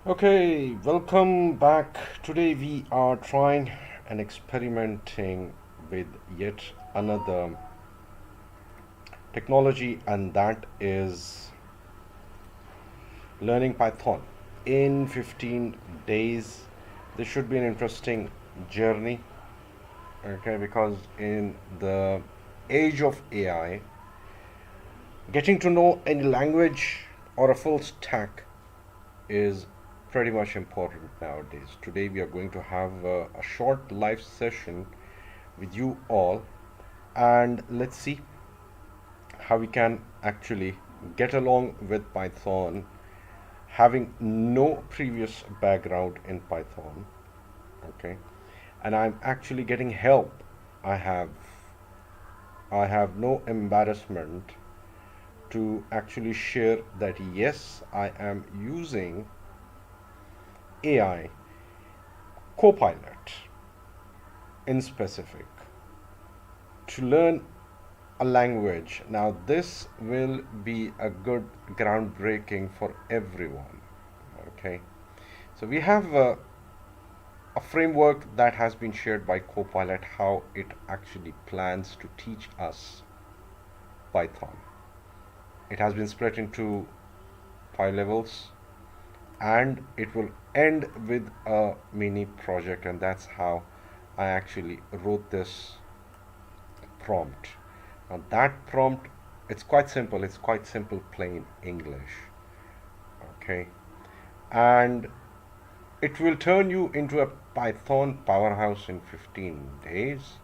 Okay, welcome back. Today we are trying and experimenting with yet another technology, and that is learning Python in 15 days. This should be an interesting journey, okay, because in the age of AI, getting to know any language or a full stack is pretty much important nowadays. Today, we are going to have a short live session with you all, and let's see how we can actually get along with Python, having no previous background in Python. Okay, and I'm actually getting help. I have I have no embarrassment to actually share that yes, I am using AI Copilot in specific to learn a language. Now, this will be a good groundbreaking for everyone. Okay, so we have a framework that has been shared by Copilot, how it actually plans to teach us Python. It has been split into 5 levels, and it will end with a mini project, and that's how I actually wrote this prompt. Now that prompt, it's quite simple. It's quite simple, plain English. Okay, and it will turn you into a Python powerhouse in 15 days.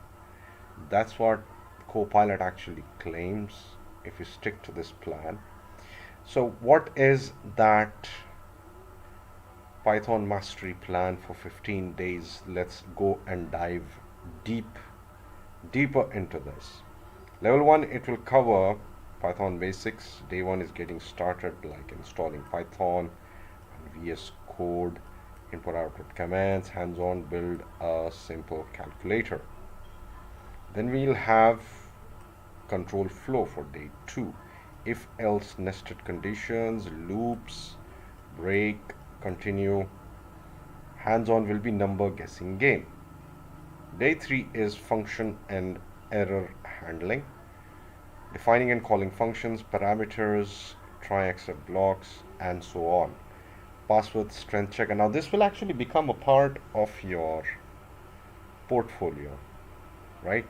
That's what Copilot actually claims if you stick to this plan. So, what is that Python mastery plan for 15 days? Let's go and dive deep, deeper into this. Level 1, it will cover Python basics. Day 1 is getting started, like installing Python and VS Code, input output commands, hands on build a simple calculator. Then we'll have control flow for day 2. If else nested conditions, loops, break, continue. Hands on will be number guessing game. Day 3 is function and error handling, defining and calling functions, parameters, try accept blocks, and so on. Password strength check. And now this will actually become a part of your portfolio, right?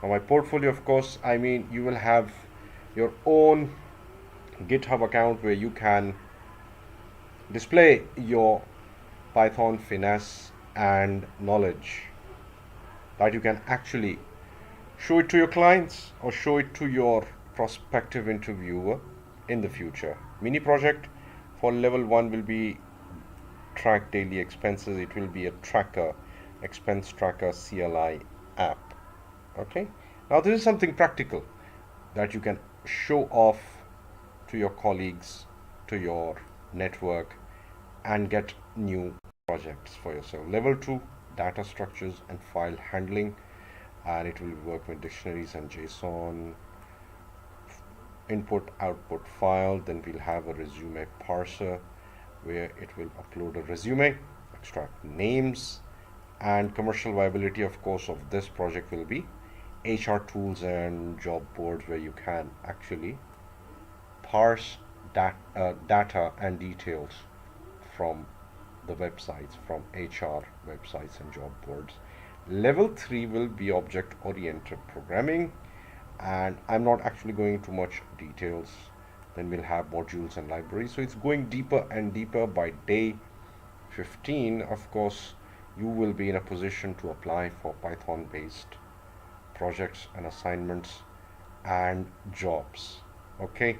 Now, my portfolio, of course, I mean, you will have your own GitHub account where you can display your Python finesse and knowledge that you can actually show it to your clients or show it to your prospective interviewer in the future. Mini project for level 1 will be track daily expenses. It will be a tracker, expense tracker CLI app. Okay, now this is something practical that you can show off to your colleagues, to your network, and get new projects for yourself. Level 2, data structures and file handling, and it will work with dictionaries and JSON, input output file. Then we'll have a resume parser where it will upload a resume, extract names, and commercial viability, of course, of this project will be HR tools and job boards where you can actually parse data and details from the websites, from HR websites and job boards. Level 3 will be object oriented programming, and I'm not actually going into much details. Then we'll have modules and libraries. So it's going deeper and deeper. By day 15, of course, you will be in a position to apply for Python based projects and assignments and jobs. Okay,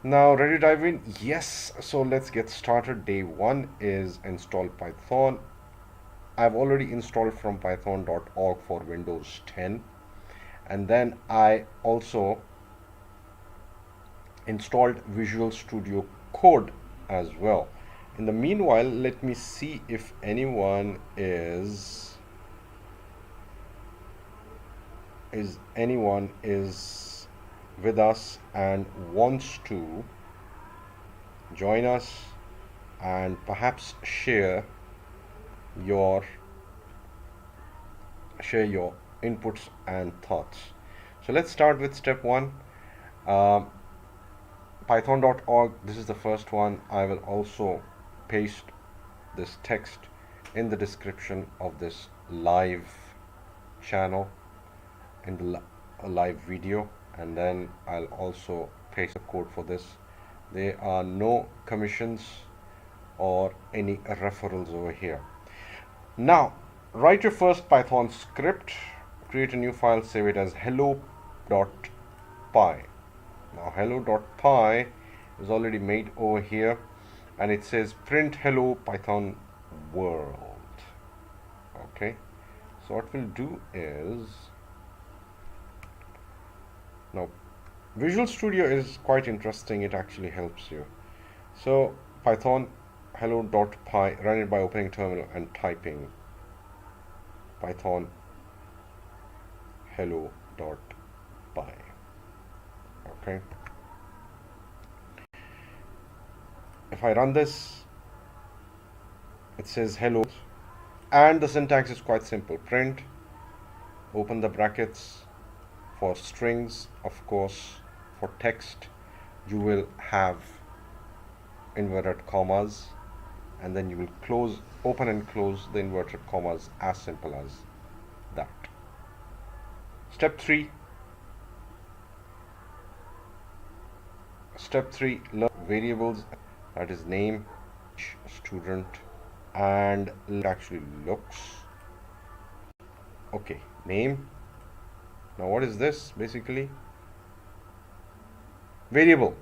now ready to dive in? Yes, so let's get started. Day 1 is install Python. I've already installed from python.org for Windows 10, and then I also installed Visual Studio Code as well. In the meanwhile, let me see if anyone is with us and wants to join us and perhaps share your inputs and thoughts. So let's start with step one. um, python.org, this is the first one. I will also paste this text in the description of this live channel, in the live video, and then I'll also paste the code for this. There are no commissions or any referrals over here. Now write your first Python script, create a new file, save it as hello.py. Now hello.py is already made over here, and it says print hello Python world. Okay, so what we'll do is, now Visual Studio is quite interesting, it actually helps you. So Python hello.py, run it by opening terminal and typing Python hello.py. Okay, if I run this, it says hello, and the syntax is quite simple. Print, open the brackets. For strings, of course, for text you will have inverted commas, and then you will open and close the inverted commas, as simple as that. Step 3, learn variables, that is name, student, and it actually looks okay. Name. Now what is this? Basically variable.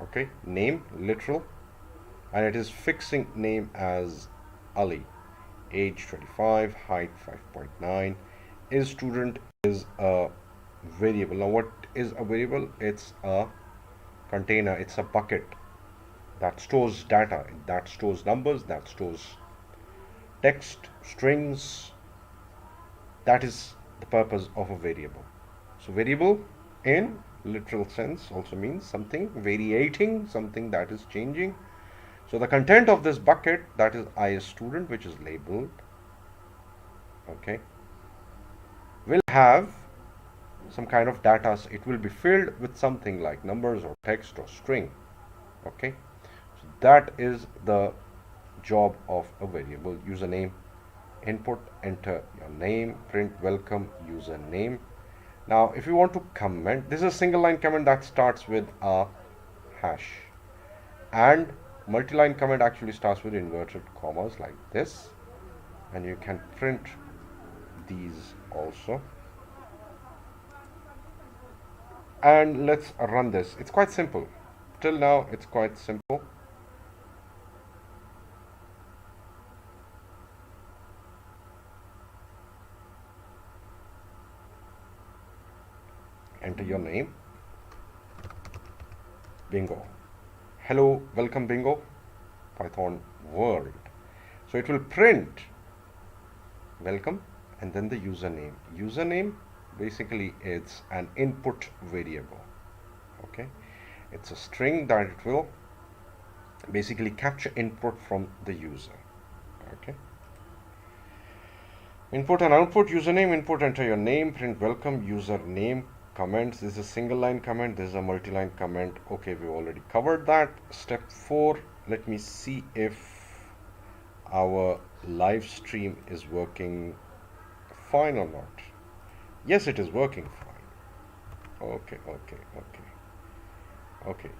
Okay, name, literal, and it is fixing name as Ali, age 25, height 5.9. Is student is a variable. Now what is a variable? It's a container, it's a bucket that stores data, that stores numbers, that stores text, strings. That is the purpose of a variable. So variable in literal sense also means something variating, something that is changing. So the content of this bucket, that is I as student, which is labeled, okay, will have some kind of data. It will be filled with something like numbers or text or string. Okay, so that is the job of a variable. Username, input, enter your name, print welcome username. Now if you want to comment, this is a single line comment that starts with a hash, and multi-line comment actually starts with inverted commas like this, and you can print these also. And let's run this. It's quite simple. Till now it's quite simple. Enter your name. Bingo. Hello, welcome bingo, Python world. So it will print welcome and then the username. Username basically it's an input variable. Okay, it's a string that it will basically capture input from the user. Okay, input and output. Username, input, enter your name, print welcome username. Comments, this is a single line comment, this is a multi-line comment. Okay, we already covered that. Step 4, let me see if our live stream is working fine or not. Yes, it is working fine. Okay.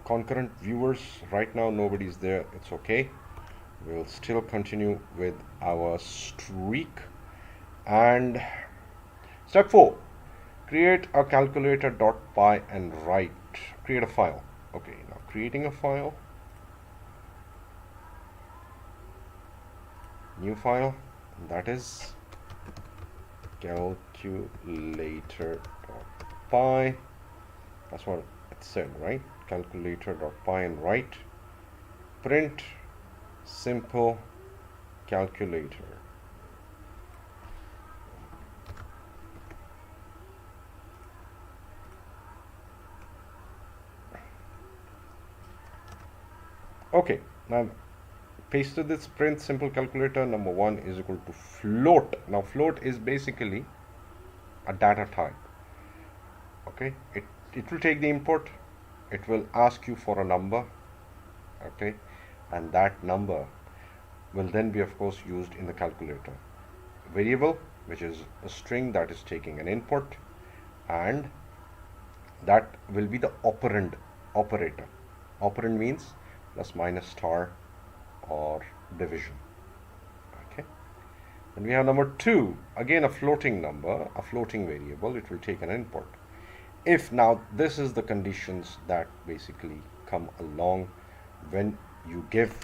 Concurrent viewers, right now nobody's there, it's okay. We'll still continue with our streak. And step 4, create a calculator.py and create a file. Okay, now creating a file, new file, that is calculator.py. That's what it said, right? Calculator.py and print simple calculator. Okay, now pasted this print simple calculator number 1 is equal to float. Now float is basically a data type. Okay, it will take the input, it will ask you for a number, okay, and that number will then be of course used in the calculator. Variable, which is a string that is taking an input, and that will be the operand operator. Operand means plus, minus, star, or division. Okay. And we have number 2, again a floating number, a floating variable. It will take an input. If now this is the conditions that basically come along when you give